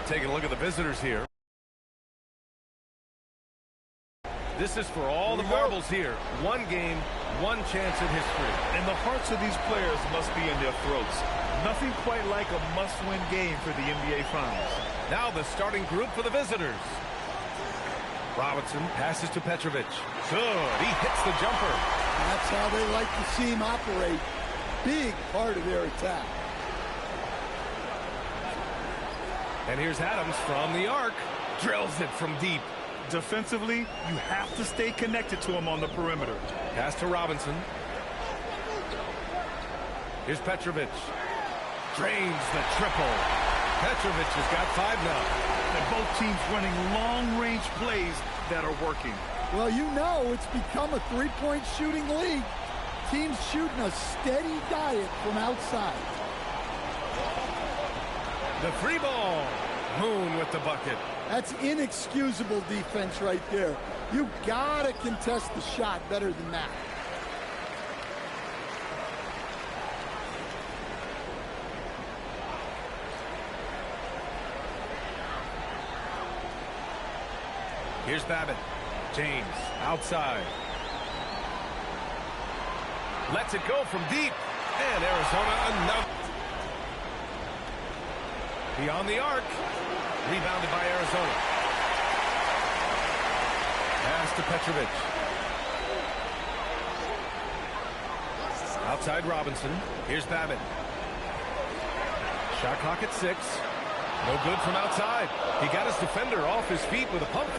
Taking a look at the visitors here. This is for all the marbles here. One game, one chance at history. And the hearts of these players must be in their throats. Nothing quite like a must-win game for the NBA Finals. Now the starting group for the visitors. Robinson passes to Petrovic. Good. He hits the jumper. That's how they like to see him operate. Big part of their attack. And here's Adams from the arc. Drills it from deep. Defensively, you have to stay connected to him on the perimeter. Pass to Robinson. Here's Petrovic. Drains the triple. Petrovic has got 5 now. And both teams running long-range plays that are working. Well, you know it's become a three-point shooting league. Teams shooting a steady diet from outside. The free ball. Moon with the bucket. That's inexcusable defense right there. You gotta contest the shot better than that. Here's Babbitt. James outside. Lets it go from deep. And Arizona another. Beyond the arc. Rebounded by Arizona. Pass to Petrovic. Outside Robinson. Here's Babbitt. Shot clock at 6. No good from outside. He got his defender off his feet with a pump.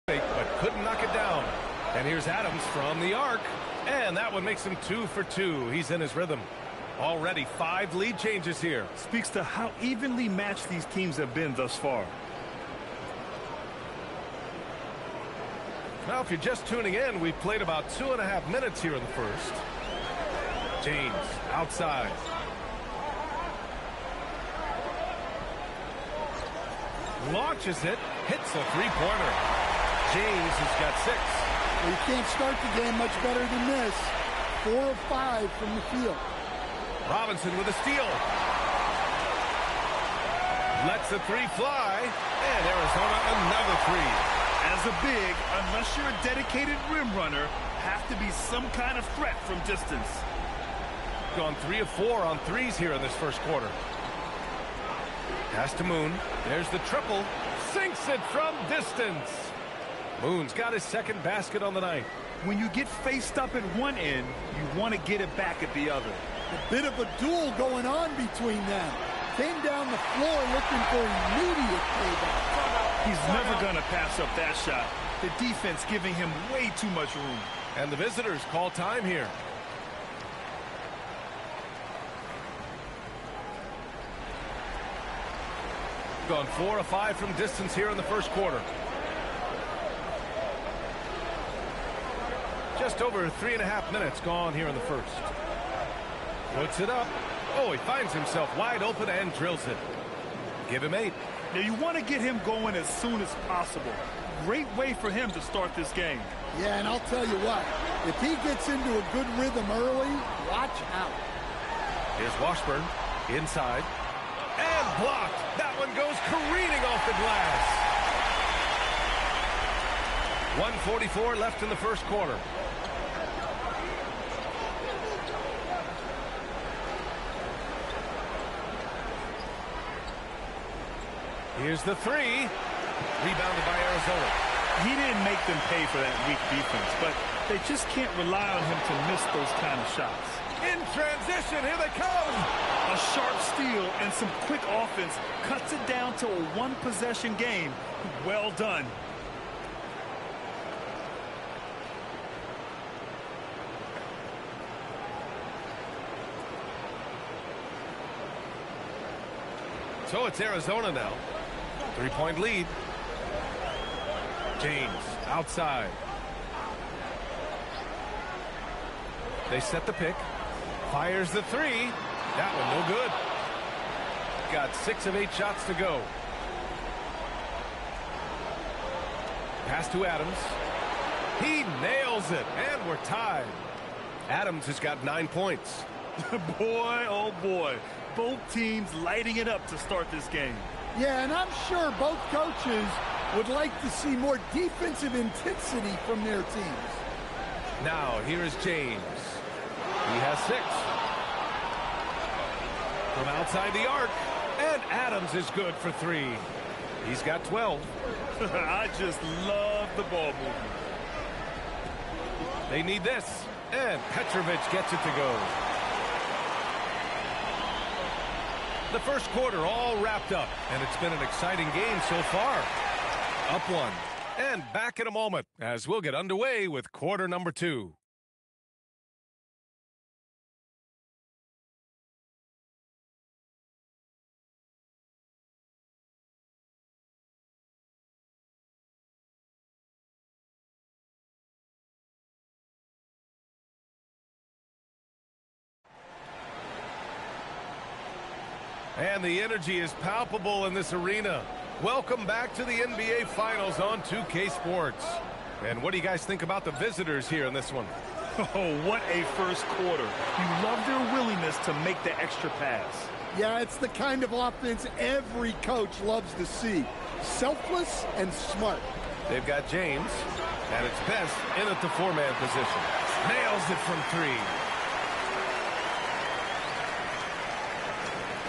But couldn't knock it down. And here's Adams from the arc. And that one makes him 2 for 2. He's in his rhythm. Already 5 lead changes here. Speaks to how evenly matched these teams have been thus far. Now, if you're just tuning in, we've played about 2.5 minutes here in the first. James outside. Launches it. Hits a three-pointer. James has got 6. Well, you can't start the game much better than this. 4 of 5 from the field. Robinson with a steal. Lets the 3 fly. And Arizona another 3. As a big, unless you're a dedicated rim runner, have to be some kind of threat from distance. Gone 3 of 4 on 3s here in this first quarter. Pass to Moon. There's the triple. Sinks it from distance. Moon's got his second basket on the night. When you get faced up at one end, you want to get it back at the other. A bit of a duel going on between them. Came down the floor looking for immediate payback. He's never going to pass up that shot. The defense giving him way too much room. And the visitors call time here. Gone 4 of 5 from distance here in the first quarter. Just over 3.5 minutes gone here in the first. Puts it up. Oh, he finds himself wide open and drills it. Give him 8. Now you want to get him going as soon as possible. Great way for him to start this game. Yeah, and I'll tell you what, if he gets into a good rhythm early, watch out. Here's Washburn inside. And blocked. That one goes careening off the glass. 1:44 left in the first quarter. Here's the 3. Rebounded by Arizona. He didn't make them pay for that weak defense, but they just can't rely on him to miss those kind of shots. In transition, here they come. A sharp steal and some quick offense cuts it down to a one-possession game. Well done. So it's Arizona now. 3-point lead. James outside. They set the pick. Fires the 3. That one no good. got 6 of 8 shots to go. Pass to Adams. He nails it, and we're tied. Adams has got 9 points. Boy, oh boy. Both teams lighting it up to start this game. Yeah, and I'm sure both coaches would like to see more defensive intensity from their teams. Now, here is James. He has 6. From outside the arc, and Adams is good for 3. He's got 12. I just love the ball movement. They need this, and Petrovic gets it to go. The first quarter all wrapped up, and it's been an exciting game so far. Up 1, and back in a moment as we'll get underway with quarter number 2. And the energy is palpable in this arena. Welcome back to the NBA Finals on 2K Sports. And what do you guys think about the visitors here in this one? Oh, what a first quarter. You love their willingness to make the extra pass. Yeah, it's the kind of offense every coach loves to see. Selfless and smart. They've got James, and it's best in at the 4-man position. Nails it from 3.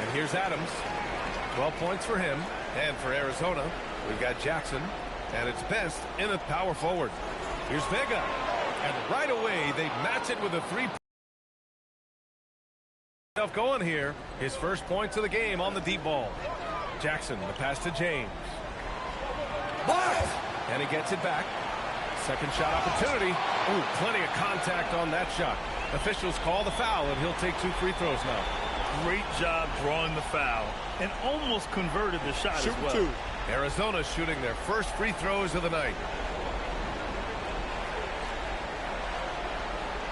And here's Adams. 12 points for him. And for Arizona, we've got Jackson. And it's best in at power forward. Here's Vega. And right away, they match it with a 3. Going here. His first points of the game on the deep ball. Jackson, the pass to James. Blocked! And he gets it back. Second shot opportunity. Ooh, plenty of contact on that shot. Officials call the foul, and he'll take 2 free throws now. Great job drawing the foul and almost converted the shot as well. 2. Arizona shooting their first free throws of the night.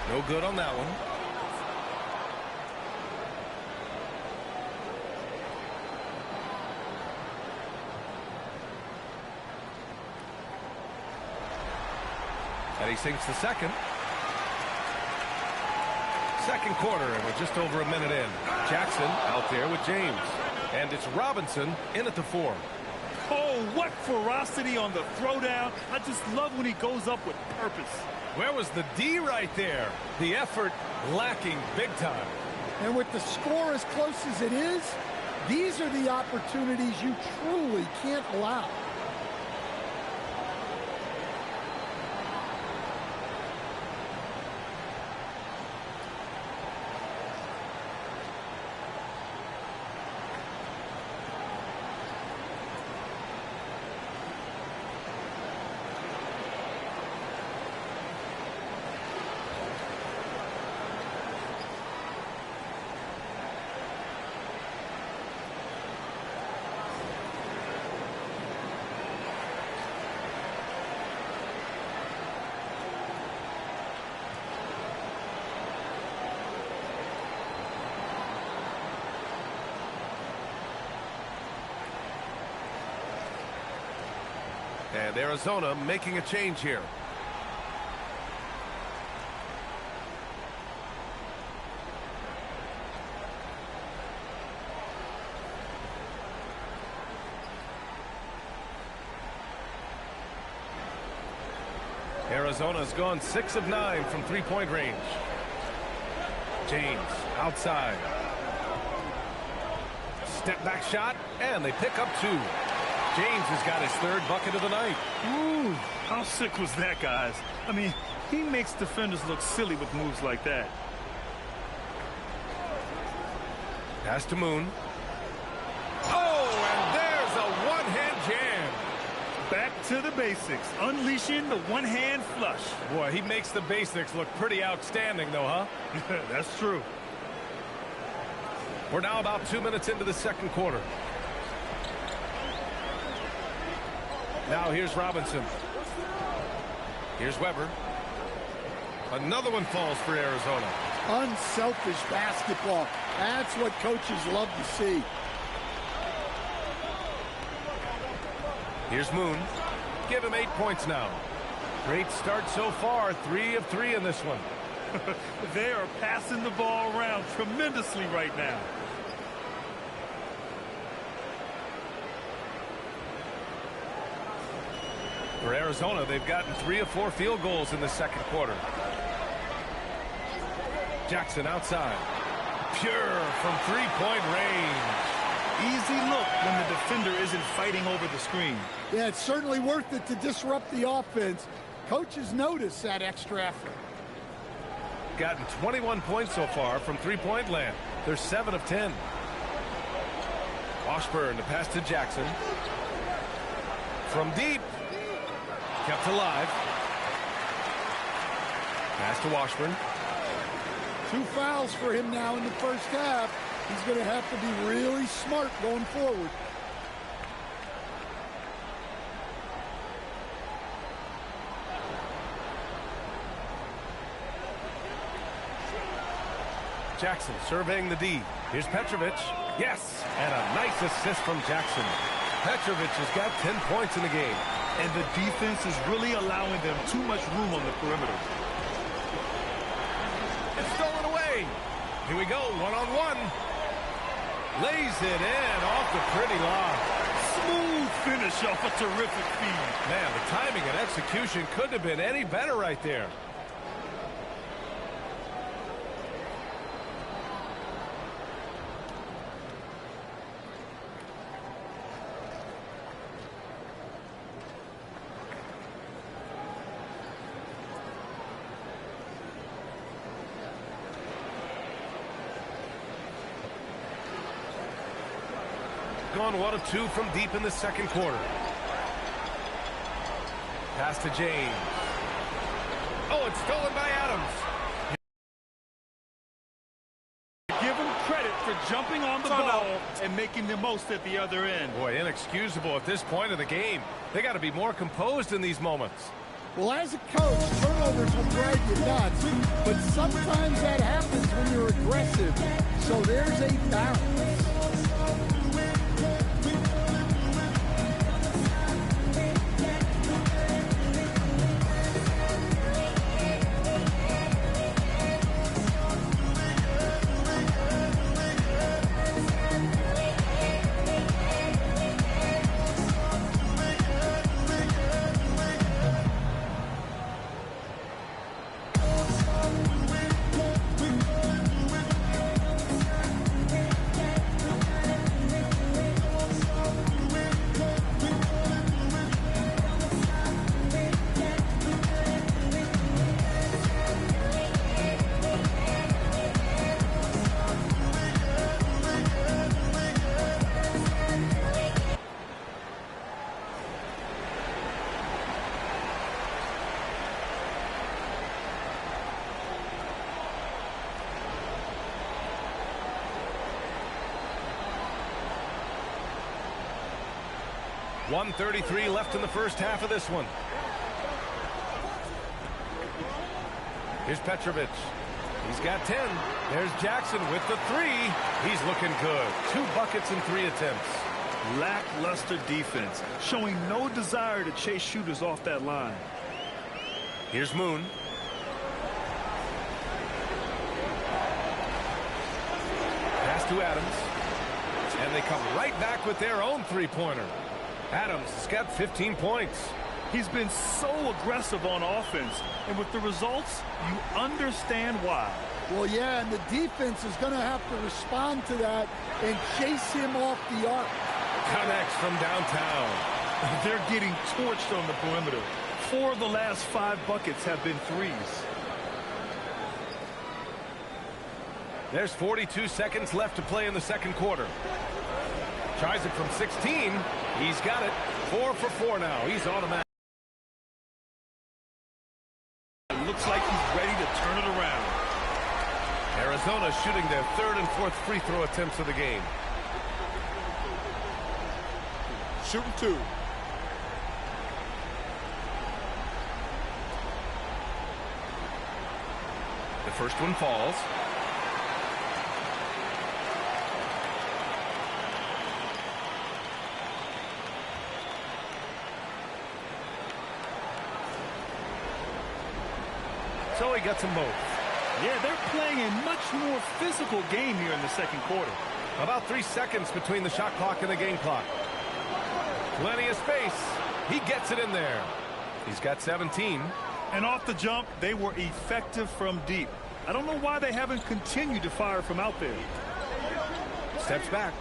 No good on that one. And he sinks the second. Second quarter, and we're just over a minute in. Jackson out there with James. And it's Robinson in at the 4. Oh, what ferocity on the throwdown. I just love when he goes up with purpose. Where was the D right there? The effort lacking big time. And with the score as close as it is, these are the opportunities you truly can't allow. And Arizona making a change here. Arizona's gone 6 of 9 from 3-point range. James outside. Step back shot, and they pick up 2. James has got his 3rd bucket of the night. Ooh, how sick was that, guys? I mean, he makes defenders look silly with moves like that. Pass to Moon. Oh, and there's a one-hand jam. Back to the basics, unleashing the one-hand flush. Boy, he makes the basics look pretty outstanding, though, huh? That's true. We're now about 2 minutes into the second quarter. Now here's Robinson. Here's Weber. Another one falls for Arizona. Unselfish basketball. That's what coaches love to see. Here's Moon. Give him 8 points now. Great start so far. 3 of 3 in this one. They are passing the ball around tremendously right now. For Arizona, they've gotten 3 of 4 field goals in the second quarter. Jackson outside. Pure from 3-point range. Easy look when the defender isn't fighting over the screen. Yeah, it's certainly worth it to disrupt the offense. Coaches notice that extra effort. Gotten 21 points so far from 3-point land. They're 7 of 10. Washburn to pass to Jackson. From deep. Kept alive. Pass to Washburn. 2 fouls for him now in the first half. He's going to have to be really smart going forward. Jackson surveying the D. Here's Petrovic. Yes! And a nice assist from Jackson. Petrovic has got 10 points in the game. And the defense is really allowing them too much room on the perimeter. It's stolen away. Here we go, one-on-one. Lays it in off the pretty lob. Smooth finish off a terrific feed. Man, the timing and execution couldn't have been any better right there. Gone 1 of 2 from deep in the second quarter. Pass to James. Oh, it's stolen by Adams. Give him credit for jumping on the ball and making the most at the other end. Boy, inexcusable at this point of the game. They got to be more composed in these moments. Well, as a coach, turnovers will drive you nuts, but sometimes that happens when you're aggressive. So there's a balance. .133 left in the first half of this one. Here's Petrovic. He's got 10. There's Jackson with the 3. He's looking good. 2 buckets in 3 attempts. Lackluster defense, showing no desire to chase shooters off that line. Here's Moon. Pass to Adams. And they come right back with their own 3-pointer. Adams has got 15 points. He's been so aggressive on offense, and with the results, you understand why. Well, yeah, and the defense is going to have to respond to that and chase him off the arc. Connects from downtown. They're getting torched on the perimeter. 4 of the last 5 buckets have been threes. There's 42 seconds left to play in the second quarter. Tries it from 16. He's got it. 4 for 4 now. He's automatic. It looks like he's ready to turn it around. Arizona shooting their 3rd and 4th free throw attempts of the game. Shooting 2. The first one falls. So he gets them both. Yeah, they're playing a much more physical game here in the second quarter. About 3 seconds between the shot clock and the game clock. Plenty of space. He gets it in there. He's got 17. And off the jump, they were effective from deep. I don't know why they haven't continued to fire from out there. Steps back.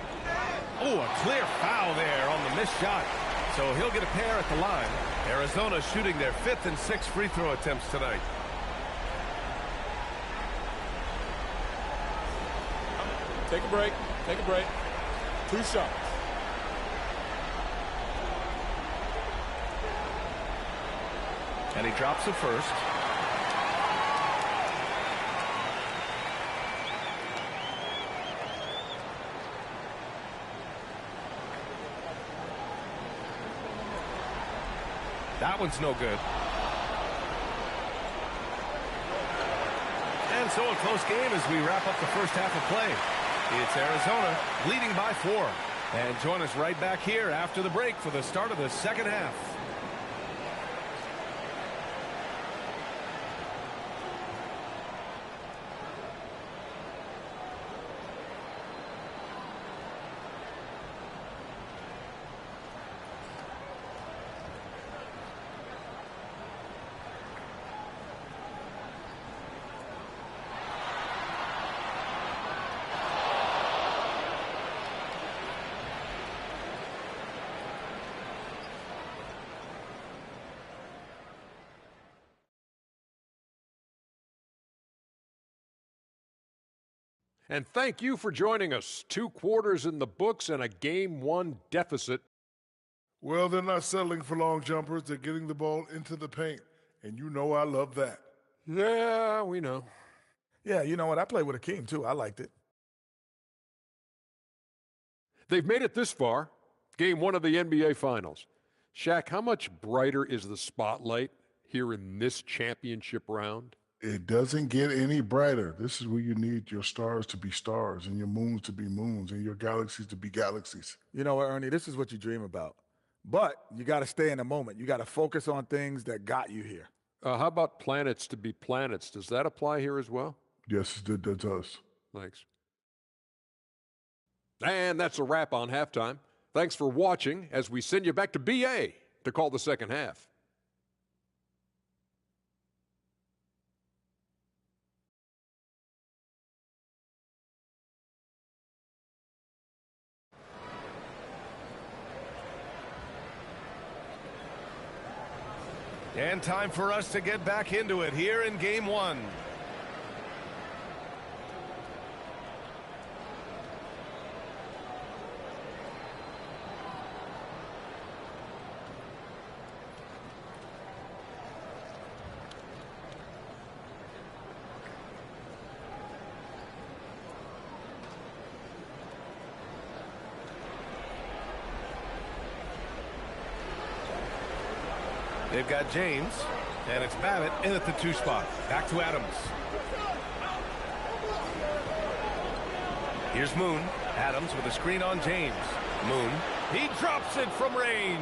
Oh, a clear foul there on the missed shot. So he'll get a pair at the line. Arizona shooting their 5th and 6th free throw attempts tonight. Take a break. Take a break. 2 shots. And he drops the first. That one's no good. And so a close game as we wrap up the first half of play. It's Arizona leading by 4. And join us right back here after the break for the start of the second half. And thank you for joining us. 2 quarters in the books and a Game 1 deficit. Well, they're not settling for long jumpers. They're getting the ball into the paint. And you know I love that. Yeah, we know. Yeah, you know what? I played with Akeem, too. I liked it. They've made it this far. Game 1 of the NBA Finals. Shaq, how much brighter is the spotlight here in this championship round? It doesn't get any brighter. This is where you need your stars to be stars and your moons to be moons and your galaxies to be galaxies. You know what, Ernie? This is what you dream about. But you got to stay in the moment. You got to focus on things that got you here. How about planets to be planets? Does that apply here as well? Yes, it does. Thanks. And that's a wrap on halftime. Thanks for watching as we send you back to BA to call the second half. And time for us to get back into it here in Game 1. They've got James, and it's Babbitt in at the 2 spot. Back to Adams. Here's Moon. Adams with a screen on James. Moon. He drops it from range.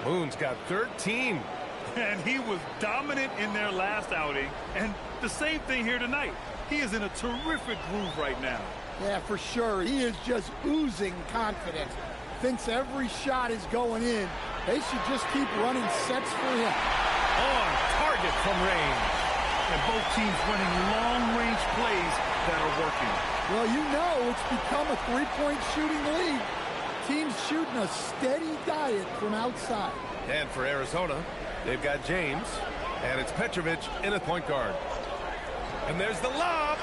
Moon's got 13. And he was dominant in their last outing. And the same thing here tonight. He is in a terrific groove right now. Yeah, for sure. He is just oozing confidence. Thinks every shot is going in. They should just keep running sets for him. On target from range. And both teams running long-range plays that are working. Well, you know it's become a three-point shooting league. Teams shooting a steady diet from outside. And for Arizona, they've got James, and it's Petrovic in at point guard. And there's the lob.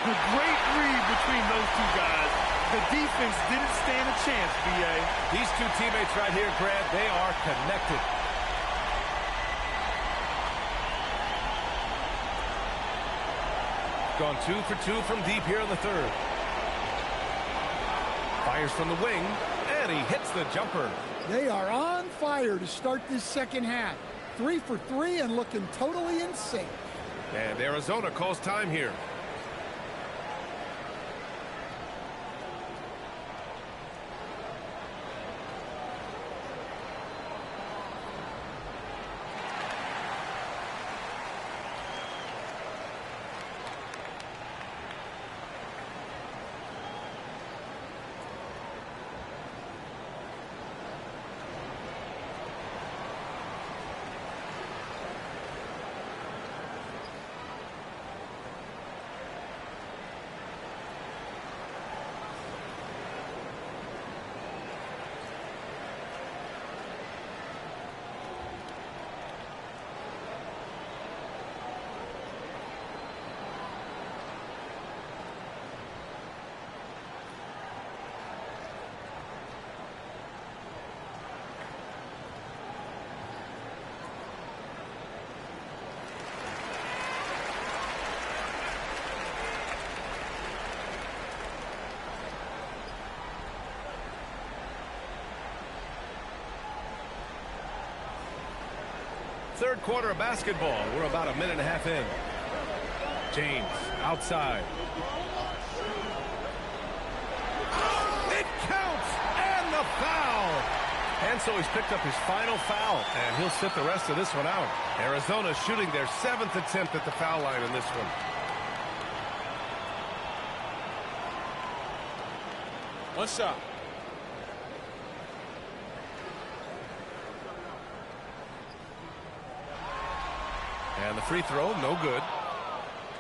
A great read between those 2 guys. The defense didn't stand a chance, B.A. These 2 teammates right here, Grant, they are connected. Gone 2 for 2 from deep here in the third. Fires from the wing, and he hits the jumper. They are on fire to start this second half. 3 for 3 and looking totally in sync. And Arizona calls time here. third quarter of basketball. We're about a minute and a half in. James outside. It counts, and the foul. And so he's picked up his final foul, and he'll sit the rest of this one out. Arizona shooting their 7th attempt at the foul line in this one. One shot. And the free throw, no good.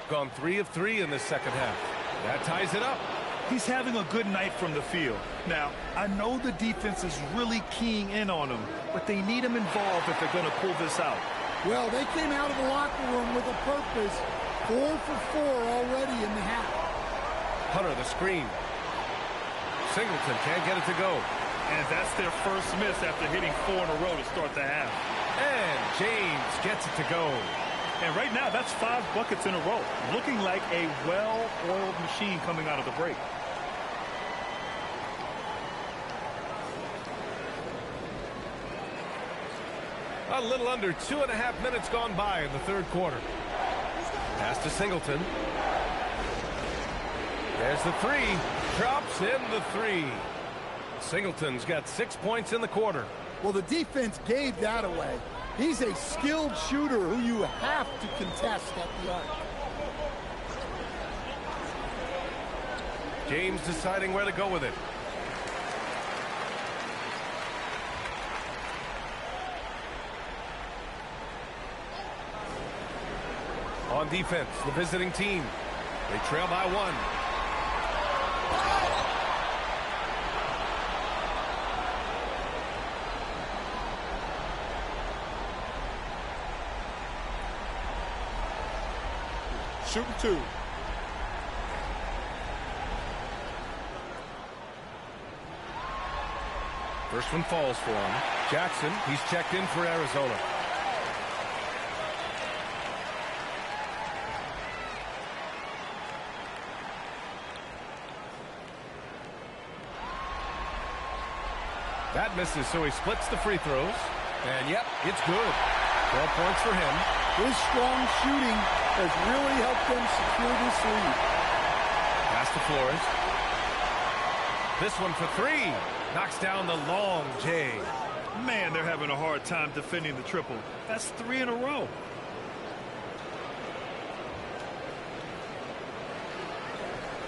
Gone 3 of 3 in this second half. That ties it up. He's having a good night from the field. Now, I know the defense is really keying in on him, but they need him involved if they're going to pull this out. Well, they came out of the locker room with a purpose. 4 for 4 already in the half. Hunter, the screen. Singleton can't get it to go. And that's their first miss after hitting 4 in a row to start the half. And James gets it to go. And right now, that's 5 buckets in a row. Looking like a well-oiled machine coming out of the break. A little under 2.5 minutes gone by in the third quarter. Pass to Singleton. There's the 3. Drops in the 3. Singleton's got 6 points in the quarter. Well, the defense gave that away. He's a skilled shooter who you have to contest at the arc. James deciding where to go with it. On defense, the visiting team. They trail by 1. Shooting 2. First one falls for him. Jackson, he's checked in for Arizona. That misses, so he splits the free throws. And, yep, it's good. 12 points for him. His strong shooting has really helped them secure this lead. Pass to Flores. This one for 3. Knocks down the long J. Man, they're having a hard time defending the triple. That's 3 in a row.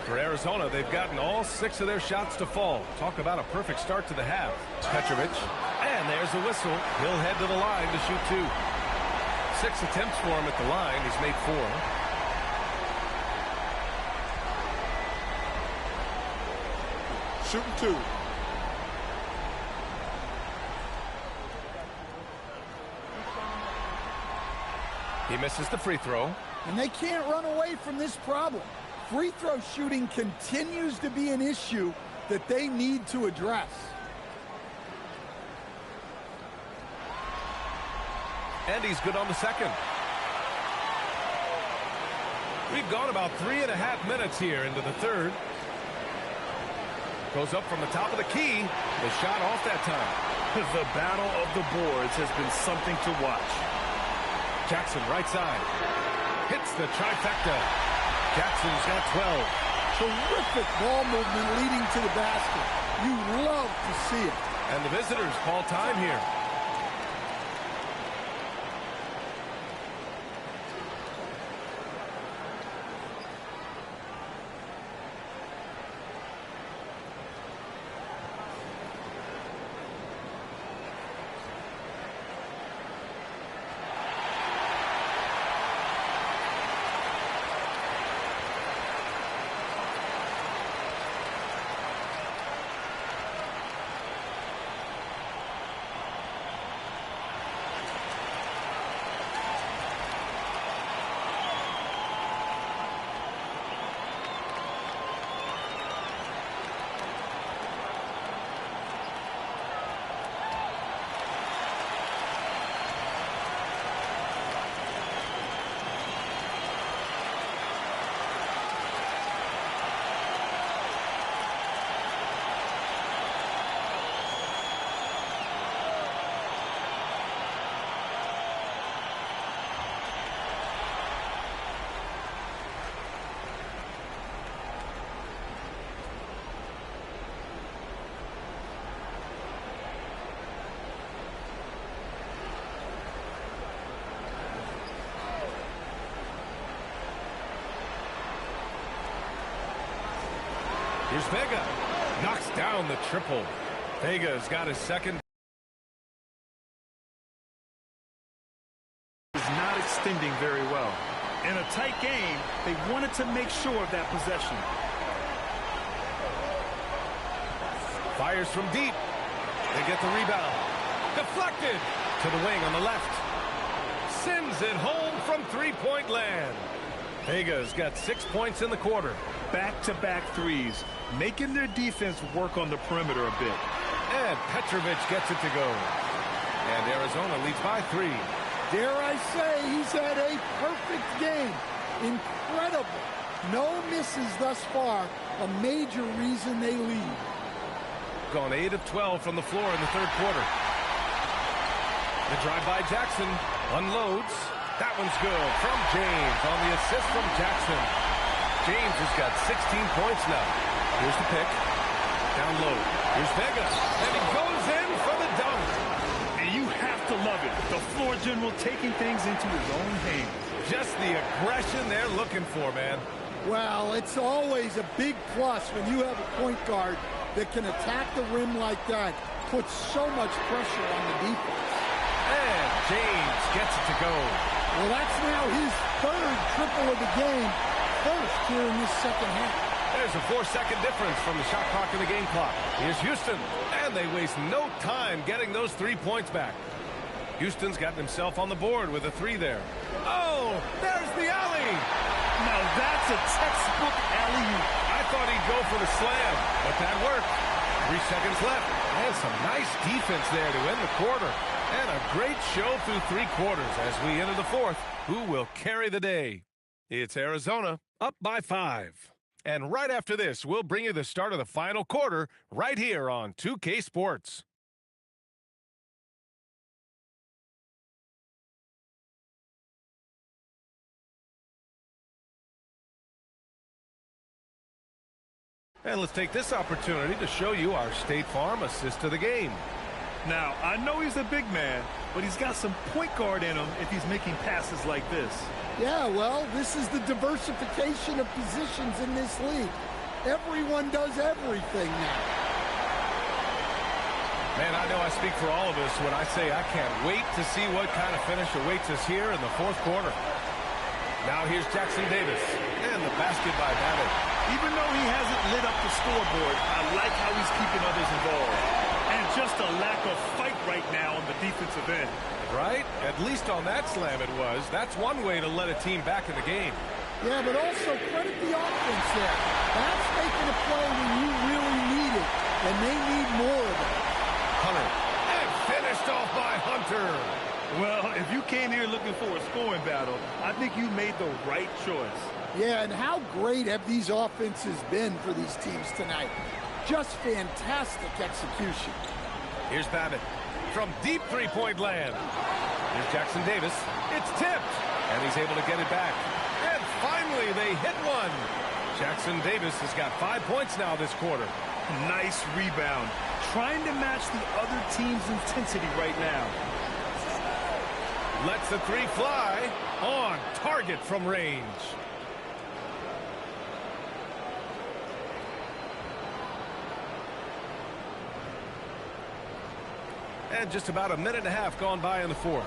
For Arizona, they've gotten all 6 of their shots to fall. Talk about a perfect start to the half. Petrovic. And there's a whistle. He'll head to the line to shoot 2. 6 attempts for him at the line. He's made 4. Shooting 2. He misses the free throw. And they can't run away from this problem. Free throw shooting continues to be an issue that they need to address. And he's good on the second. We've gone about 3.5 minutes here into the third. Goes up from the top of the key. The shot off that time. The battle of the boards has been something to watch. Jackson right side. Hits the trifecta. Jackson's got 12. Terrific ball movement leading to the basket. You love to see it. And the visitors call time here. Here's Vega. Knocks down the triple. Vega's got his second. Is not extending very well. In a tight game, they wanted to make sure of that possession. Fires from deep. They get the rebound. Deflected to the wing on the left. Sends it home from three-point land. Vega's got 6 points in the quarter. Back-to-back threes, making their defense work on the perimeter a bit. And Petrovic gets it to go. And Arizona leads by 3. Dare I say he's had a perfect game. Incredible. No misses thus far. A major reason they lead. Gone 8 of 12 from the floor in the third quarter. The drive by Jackson. Unloads. That one's good from James on the assist from Jackson. James has got 16 points now. Here's the pick. Down low. Here's Vega. And he goes in for the dunk. And you have to love it. The floor general taking things into his own hands. Just the aggression they're looking for, man. Well, it's always a big plus when you have a point guard that can attack the rim like that. Puts so much pressure on the defense. And James gets it to go. Well, that's now his third triple of the game. First here in this second half. There's a 4-second difference from the shot clock and the game clock. Here's Houston. And they waste no time getting those 3 points back. Houston's gotten himself on the board with a 3 there. Oh, there's the alley. Now that's a textbook alley-oop. I thought he'd go for the slam, but that worked. 3 seconds left. And some nice defense there to end the quarter. And a great show through 3 quarters as we enter the fourth. Who will carry the day? It's Arizona up by 5. And right after this, we'll bring you the start of the final quarter right here on 2K Sports. And let's take this opportunity to show you our State Farm assist to the game. Now, I know he's a big man, but he's got some point guard in him if he's making passes like this. Yeah, well, this is the diversification of positions in this league. Everyone does everything now. Man, I know I speak for all of us when I say I can't wait to see what kind of finish awaits us here in the fourth quarter. Now here's Jackson Davis, and the basket by Babbitt. Even though he hasn't lit up the scoreboard, I like how he's keeping others involved. And just a lack of fight right now on the defensive end. Right? At least on that slam it was. That's one way to let a team back in the game. Yeah, but also credit the offense there. That's making a play when you really need it, and they need more of it. Hunter. And finished off by Hunter. Well, if you came here looking for a scoring battle, I think you made the right choice. Yeah, and how great have these offenses been for these teams tonight? Just fantastic execution. Here's Babbitt from deep three-point land. Here's Jackson Davis. It's tipped, and he's able to get it back. And finally, they hit one. Jackson Davis has got 5 points now this quarter. Nice rebound. Trying to match the other team's intensity right now. Lets the 3 fly. On target from range. And just about a minute and a half gone by in the fourth.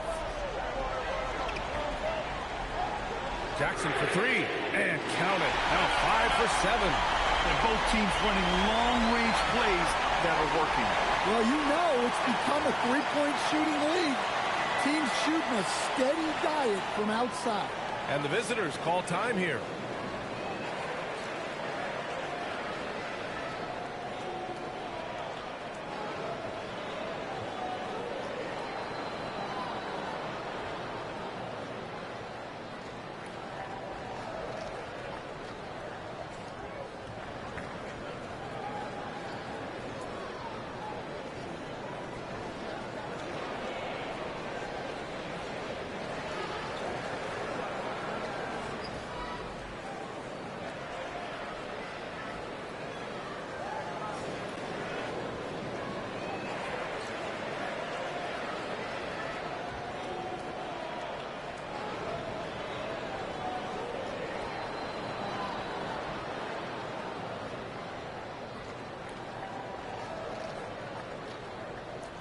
Jackson for 3. And count it. Now 5 for 7. And both teams running long-range plays that are working. Well, you know it's become a three-point shooting league. Teams shooting a steady diet from outside. And the visitors call time here.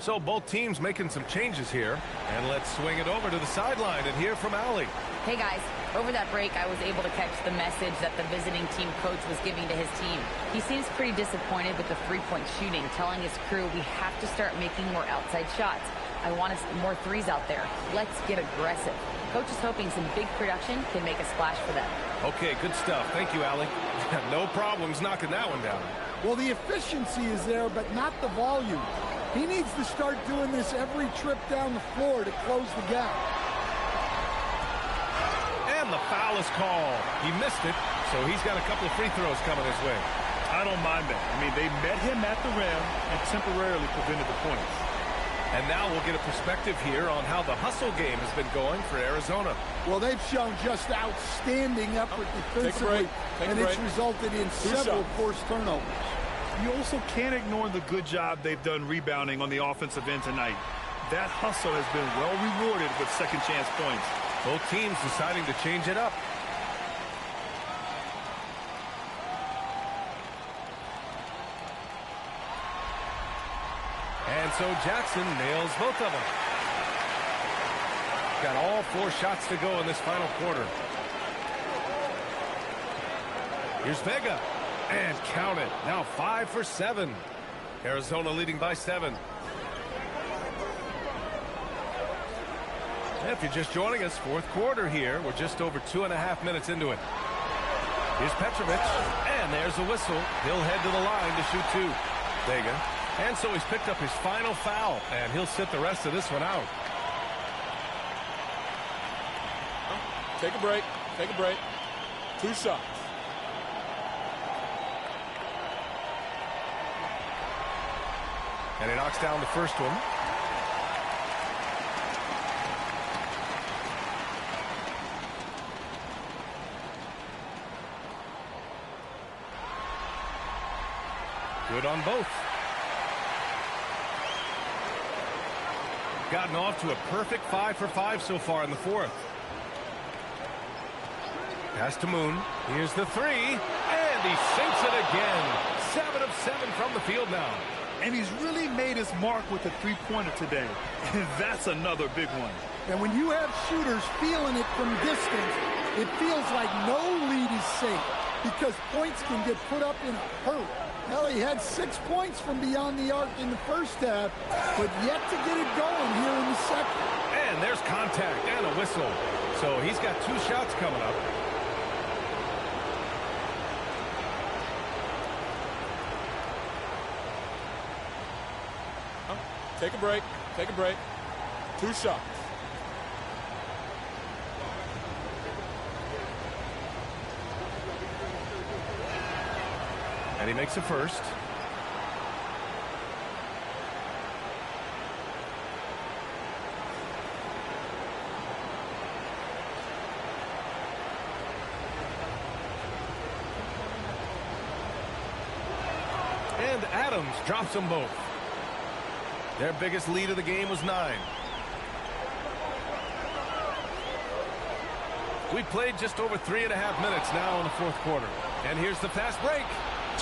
So both teams making some changes here. And let's swing it over to the sideline and hear from Allie. Hey guys, over that break I was able to catch the message that the visiting team coach was giving to his team. He seems pretty disappointed with the three-point shooting, telling his crew we have to start making more outside shots. I want us more threes out there. Let's get aggressive. Coach is hoping some big production can make a splash for them. Okay, good stuff. Thank you, Allie. No problems knocking that one down. Well, the efficiency is there, but not the volume. He needs to start doing this every trip down the floor to close the gap. And the foul is called. He missed it, so he's got a couple of free throws coming his way. I don't mind that. I mean, they met him at the rim and temporarily prevented the points. And now we'll get a perspective here on how the hustle game has been going for Arizona. Well, they've shown just outstanding effort defensively, and it's resulted in several forced turnovers. You also can't ignore the good job they've done rebounding on the offensive end tonight. That hustle has been well rewarded with second chance points. Both teams deciding to change it up. And so Jackson nails both of them. Got all 4 shots to go in this final quarter. Here's Vega. And count it. Now 5 for 7. Arizona leading by 7. And if you're just joining us, fourth quarter here. We're just over 2.5 minutes into it. Here's Petrovic. And there's the whistle. He'll head to the line to shoot 2. Vega. And so he's picked up his final foul. And he'll sit the rest of this one out. Take a break. Take a break. 2 shots. And he knocks down the first one. Good on both. Gotten off to a perfect 5 for 5 so far in the fourth. Pass to Moon. Here's the 3. And he sinks it again. 7 of 7 from the field now. And he's really made his mark with the three-pointer today. And that's another big one. And when you have shooters feeling it from distance, it feels like no lead is safe because points can get put up in a hurry. Hell, he had 6 points from beyond the arc in the first half, but yet to get it going here in the second. And there's contact and a whistle. So he's got 2 shots coming up. Take a break. Take a break. 2 shots. And he makes a first. And Adams drops them both. Their biggest lead of the game was 9. We played just over 3.5 minutes now in the fourth quarter. And here's the fast break.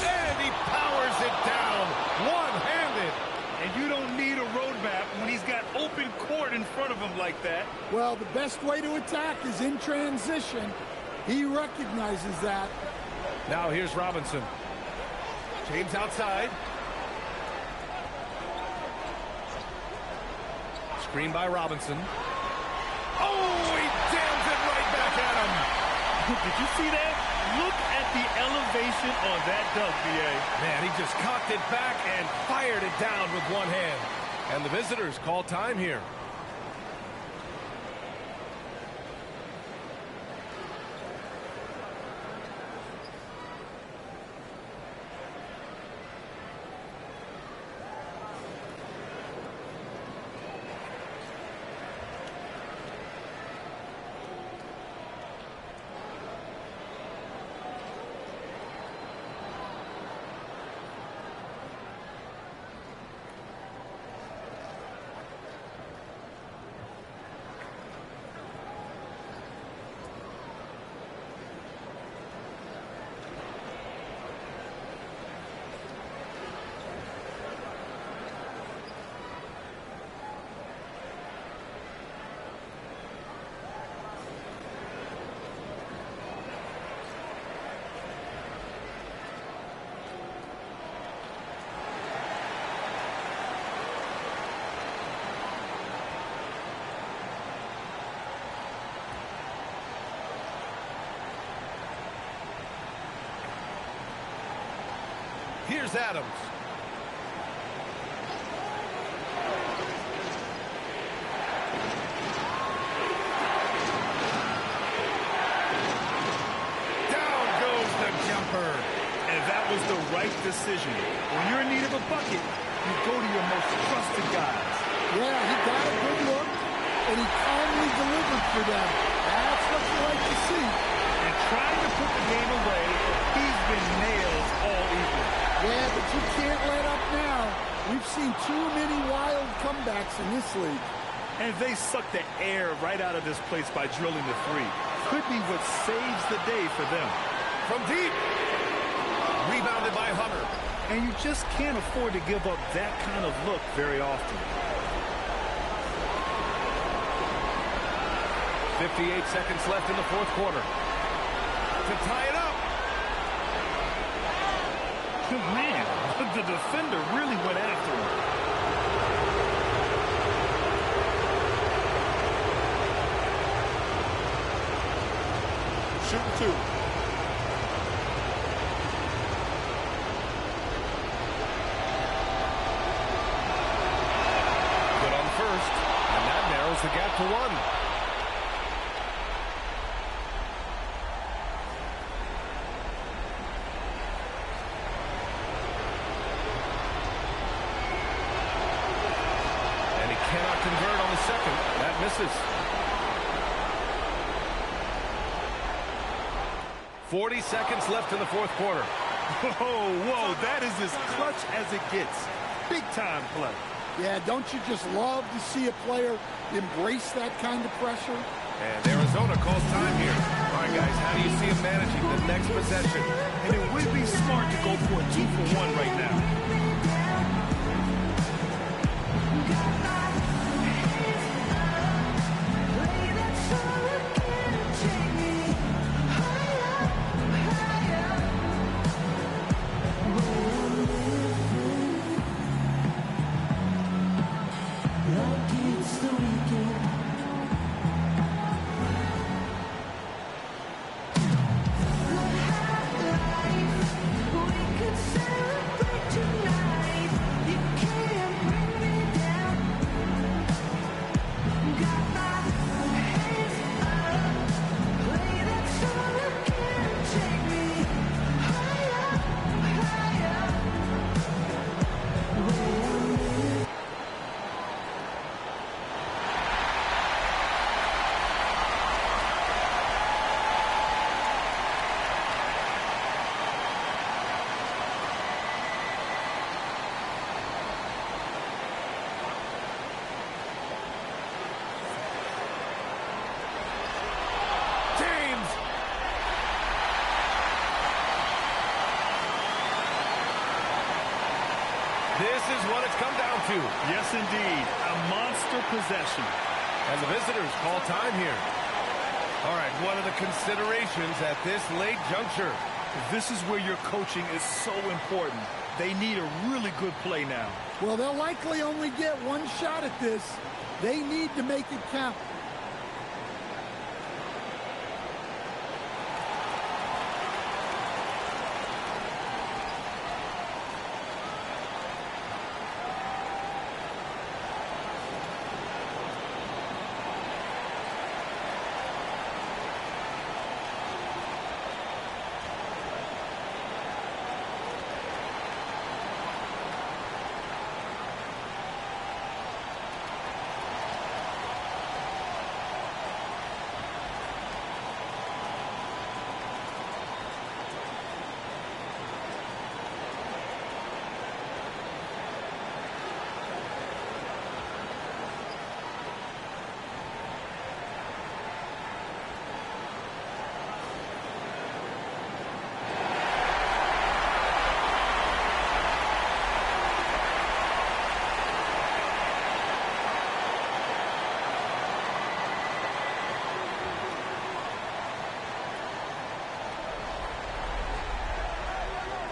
And he powers it down one-handed. And you don't need a roadmap when he's got open court in front of him like that. Well, the best way to attack is in transition. He recognizes that. Now here's Robinson. James outside. Screen by Robinson. Oh, he jams it right back at him. Did you see that? Look at the elevation on that dunk, B.A. Man, he just cocked it back and fired it down with one hand. And the visitors call time here. Here's Adams. Down goes the jumper. And that was the right decision. When you're in need of a bucket, you go to your most trusted guys. Yeah, he got a good look, and he calmly delivered for them. That's what you like to see. And trying to put the game away, he's been nailed all evening. Yeah, but you can't let up now. We've seen too many wild comebacks in this league. And they suck the air right out of this place by drilling the three. Could be what saves the day for them. From deep. Rebounded by Hunter. And you just can't afford to give up that kind of look very often. 58 seconds left in the fourth quarter. To tie it up. Man, the defender really went after him. Shooting two. Good on first. And that narrows the gap to one. Cannot convert on the second. That misses. 40 seconds left in the fourth quarter. Whoa, that is as clutch as it gets. Big time play. Yeah, don't you just love to see a player embrace that kind of pressure? And Arizona calls time here. All right, guys, how do you see him managing the next possession? And it would be smart to go for a 2-for-1 right now. This is what it's come down to. Yes, indeed. A monster possession. And the visitors call time here. All right, what are the considerations at this late juncture? This is where your coaching is so important. They need a really good play now. Well, they'll likely only get one shot at this. They need to make it count.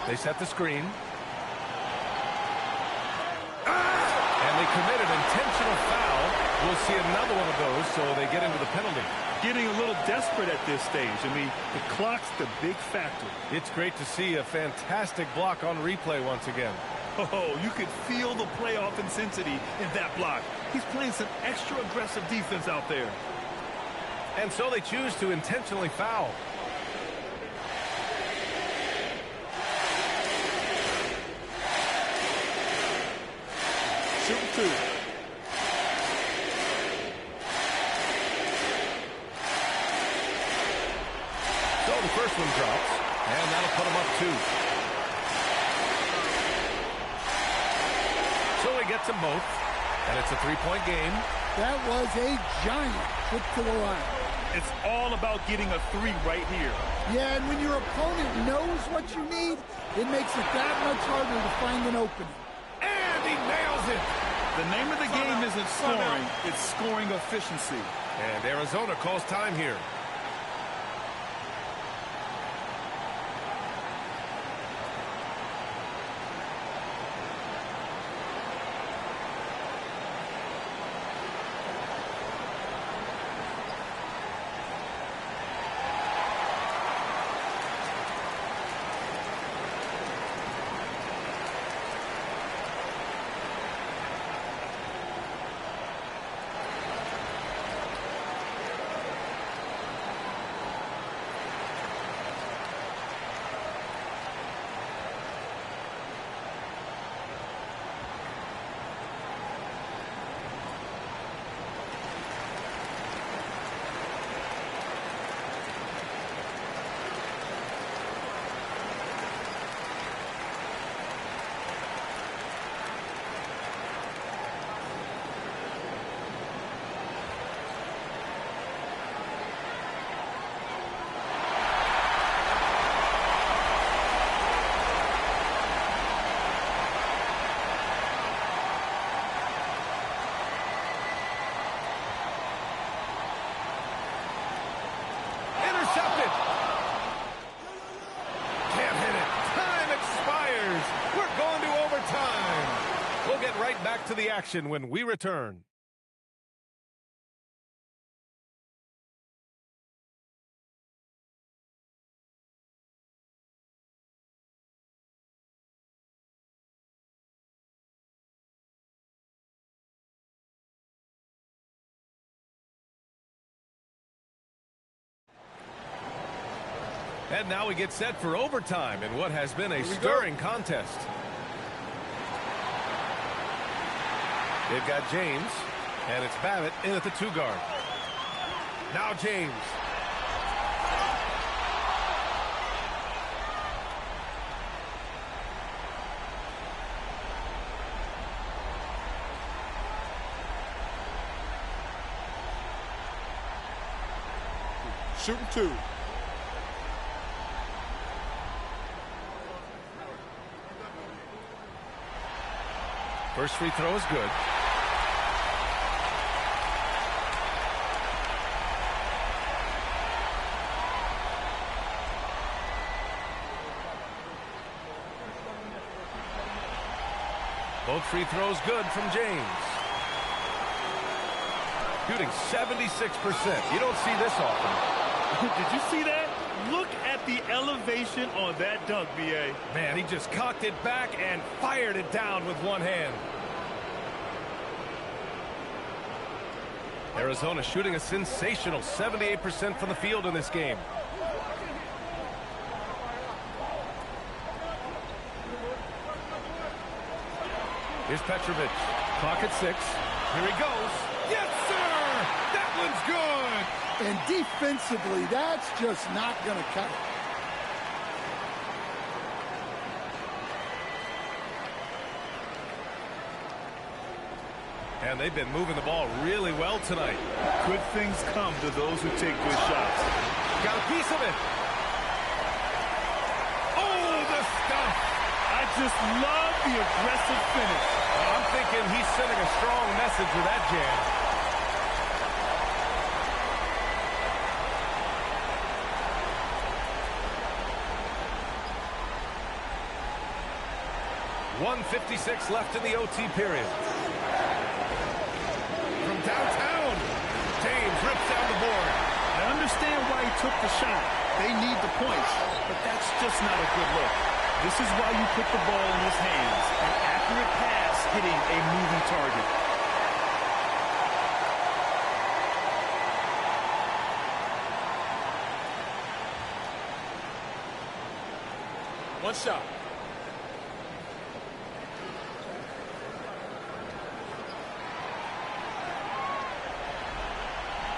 They set the screen. And they commit an intentional foul. We'll see another one of those, so they get into the penalty. getting a little desperate at this stage. I mean, the clock's the big factor. It's great to see a fantastic block on replay once again. Oh, you could feel the playoff intensity in that block. He's playing some extra aggressive defense out there. And so they choose to intentionally foul. Shooting 2. So the first one drops, and that'll put him up 2. So he gets them both, and it's a 3-point game. That was a giant trip to the line. It's all about getting a 3 right here. Yeah, and when your opponent knows what you need, it makes it that much harder to find an opening. And he nails it. The name of the game isn't scoring, it's scoring efficiency. And Arizona calls time here. Back to the action when we return. And now we get set for overtime in what has been a stirring contest. They've got James, and it's Babbitt in at the 2 guard. Now James. Shooting 2. First free throw is good. Both free throws good from James. Shooting 76%. You don't see this often. Did you see that? Look at the elevation on that dunk, B.A. Man, he just cocked it back and fired it down with one hand. Arizona shooting a sensational 78% from the field in this game. Here's Petrovic. Clock at 6. Here he goes. Yes, sir! That one's good! And defensively, that's just not going to cut it. And they've been moving the ball really well tonight. Good things come to those who take good shots. Got a piece of it. Oh, the stuff! I just love the aggressive finish. I'm thinking he's sending a strong message with that jam. .156 left in the OT period. From downtown, James rips down the board. understand why he took the shot. They need the points, but that's just not a good look. This is why you put the ball in his hands. An accurate pass hitting a moving target. One shot.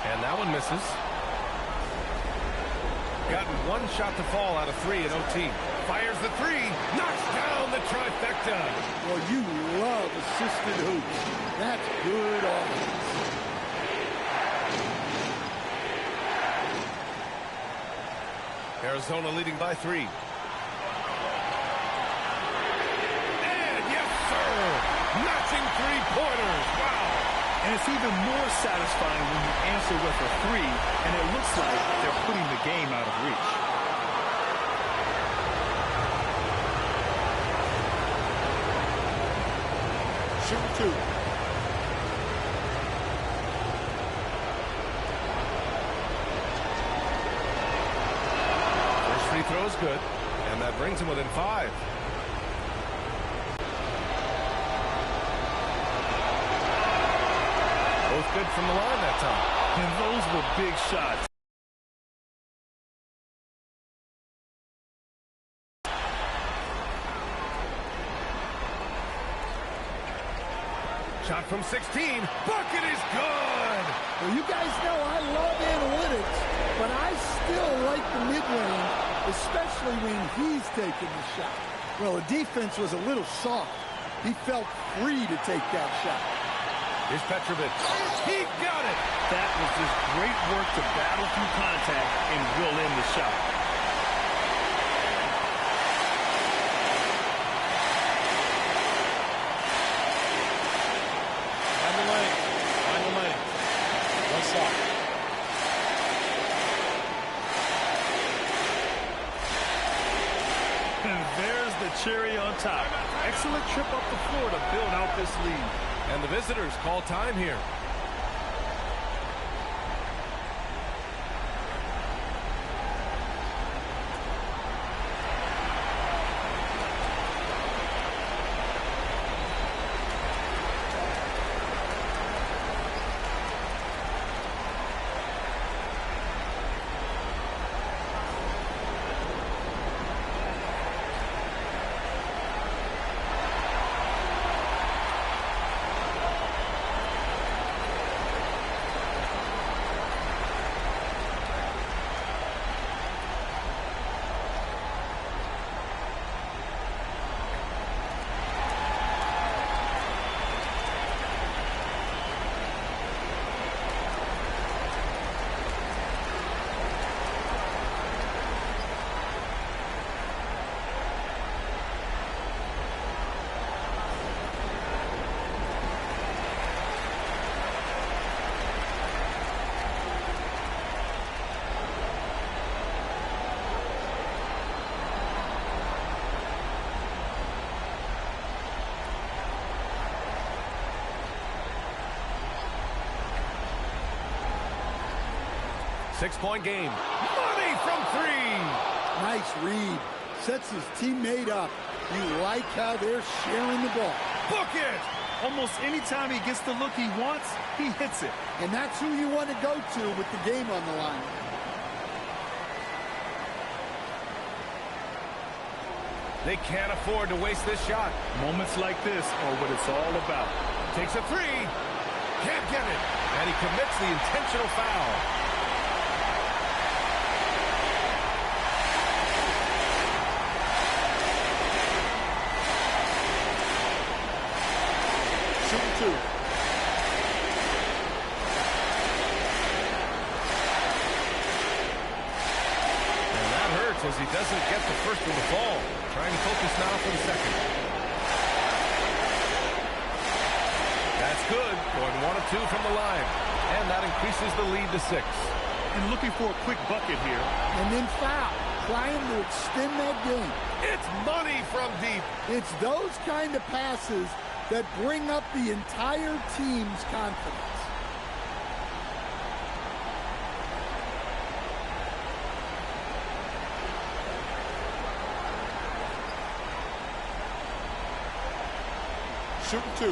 And that one misses. Gotten one shot to fall out of 3 in OT. Fires the 3. Knocks down the trifecta. Well, you love assisted hoops. That's good offense. Arizona leading by 3. And yes, sir. Matching three-pointers. Wow. And it's even more satisfying when you answer with a 3, and it looks like they're putting the game out of reach. Shoot 2. First free throw is good, and that brings him within 5. Both good from the line that time. And those were big shots. Shot from 16. Bucket is good. Well, you guys know I love analytics, but I still like the mid-range, especially when he's taking the shot. Well, the defense was a little soft. He felt free to take that shot. Here's Petrovic. He got it. That was just great work to battle through contact and will in the shot. Find the lane. Find the lane. One shot. And there's the cherry on top. Excellent trip up the floor to build out this lead. And the visitors call time here. Six-point game. Money from 3. Nice read. Sets his teammate up. You like how they're sharing the ball. Book it! Almost any time he gets the look he wants, he hits it. And that's who you want to go to with the game on the line. They can't afford to waste this shot. Moments like this are what it's all about. Takes a 3. Can't get it. And he commits the intentional foul. Shoot 2. As he doesn't get the first one to fall. Trying to focus now for the second. That's good. Going 1 of 2 from the line. And that increases the lead to 6. And looking for a quick bucket here. And then foul. Trying to extend that game. It's money from deep. It's those kind of passes that bring up the entire team's confidence. Shooting 2.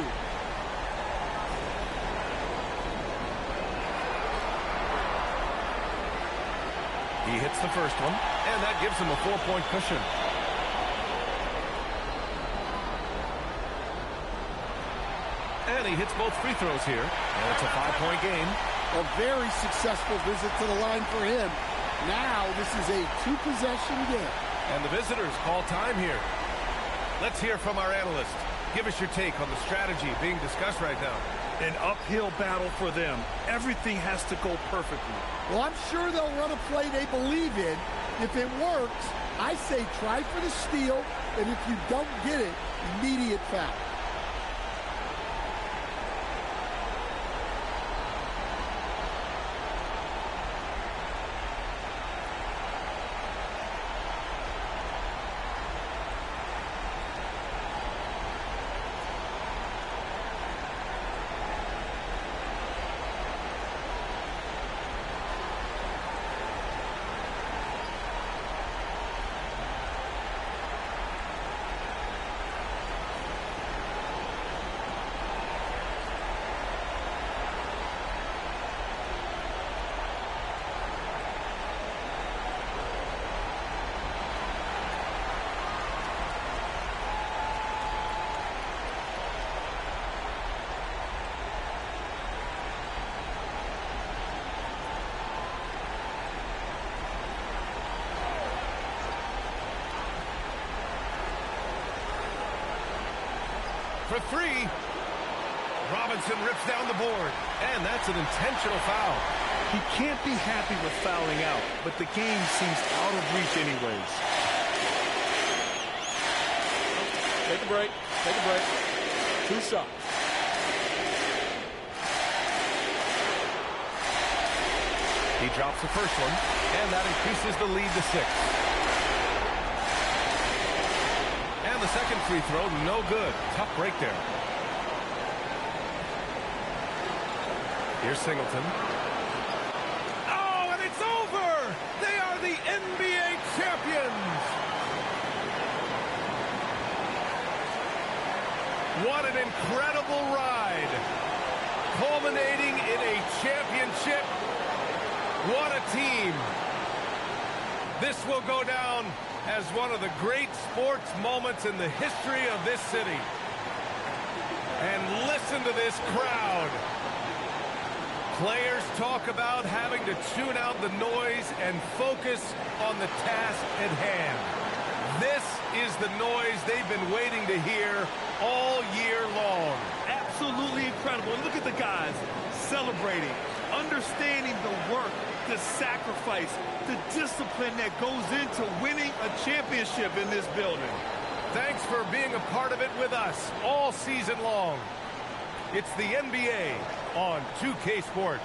He hits the first one, and that gives him a 4-point cushion. And he hits both free throws here, and it's a 5-point game. A very successful visit to the line for him. Now this is a 2-possession game. And the visitors call time here. Let's hear from our analyst. Give us your take on the strategy being discussed right now. An uphill battle for them. Everything has to go perfectly. Well, I'm sure they'll run a play they believe in. If it works, I say try for the steal, and if you don't get it, immediate foul. For 3. Robinson rips down the board, and that's an intentional foul. He can't be happy with fouling out, but the game seems out of reach anyways. Take a break. Take a break. 2 shots. He drops the first one, and that increases the lead to 6. And the second free throw, no good. Tough break there. Here's Singleton. Oh, and it's over! They are the NBA champions! What an incredible ride! Culminating in a championship. What a team! This will go down as one of the great sports moments in the history of this city. And listen to this crowd. Players talk about having to tune out the noise and focus on the task at hand. This is the noise they've been waiting to hear all year long. Absolutely incredible. Look at the guys celebrating, understanding the work, the sacrifice, the discipline that goes into winning a championship in this building. Thanks for being a part of it with us all season long. It's the NBA on 2K Sports.